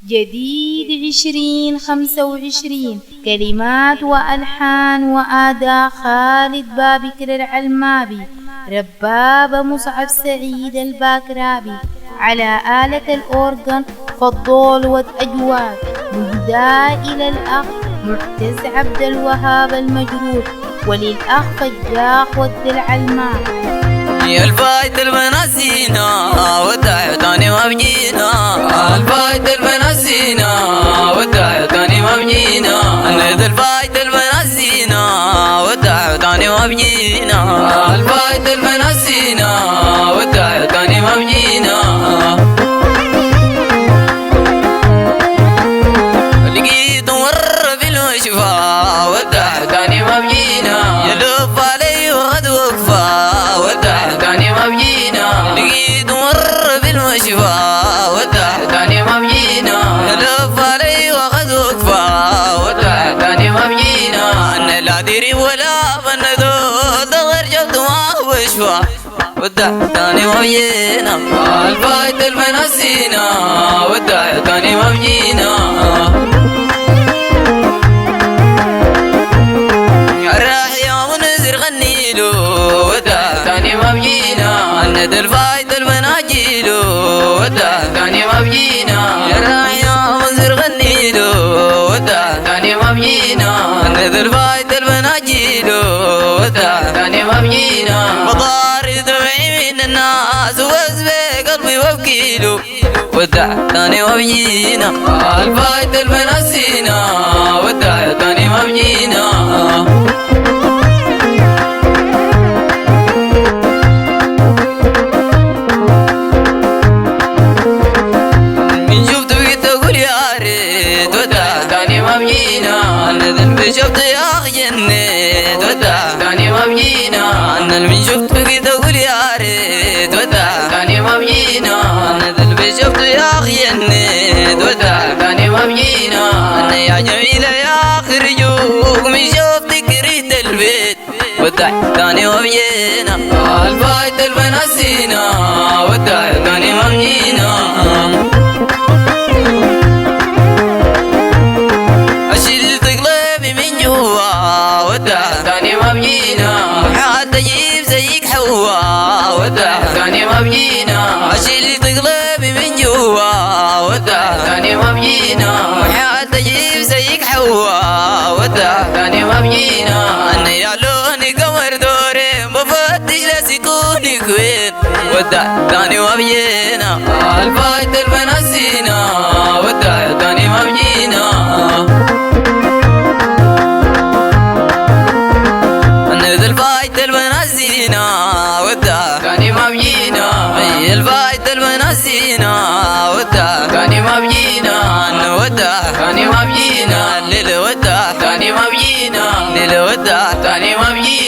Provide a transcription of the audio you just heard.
جديد 2025 كلمات وألحان وأداء خالد بابكر العلمابي، رباب مصعب سعيد الباكرابي، على آلة الأورغن فضول والأجواد، مهداة إلى الأخ معتز عبد الوهاب المجروح، وللأخ فجاق ود العلمابي. يا الفايت المناسينا وداع تاني ما بجينا، الفايت المناسينا وداع تاني ما بجينا، نادي الفايت المناسينا وداع تاني ما بجينا، الفايت المناسينا وداع تاني ما بجينا. لقيت مرة في الوشفا وداع تاني ما بجينا، يلف علي وغد وقفا تاني ما بجينا، لقيت مرة في المشفى وداع تاني ما بجينا، لف علي وخذ وقفا وداع تاني ما بجينا، أنا لا أدري ولا بندود غير جبت ما هو شفا وداع تاني ما بجينا، الفايت المناسينا وداع تاني ما بجينا. نادي الفايت المناجيلو وداع تاني ما بجينا، يا رايح منذر غنيلو وداع تاني ما بجينا، نادي الفايت المناجيلو وداع تاني ما بجينا، مضاري دمعي من الناس واسبي قلبي وابكيلو وداع تاني ما بجينا، الفايت المناسينا وداع تاني ما بجينا. شفت يا أخي جنيت وداع تاني ما بجينا، أنا اللي شفت بقيت أقول يا ريت وداع تاني ما بجينا، أنا اللي شفت يا أخي جنيت وداع تاني ما بجينا، أنا يا جميلة يا أخي رجوك من شفتك ريت البيت وداع تاني ما بجينا، الفايت المناسينا وداع تاني ما بجينا. تاني ما بجينا، حد اجيب زيك حوا وداع تاني ما بجينا، اشيل قلبي من جوا وداع تاني ما بجينا، حد اجيب زيك حوا وداع تاني ما بجينا، انا يا لوني قمر دوري بفتش لسكوني كوين وداع تاني ما بجينا، الفايت المناسينا وداع تاني ما بجينا. الفايت المناسينا وداع تاني ما بجينا، الفايت المناسينا وداع تاني ما بجينا، نوداع تاني ما بجينا، للوداع تاني ما بجينا، للوداع تاني ما بجينا.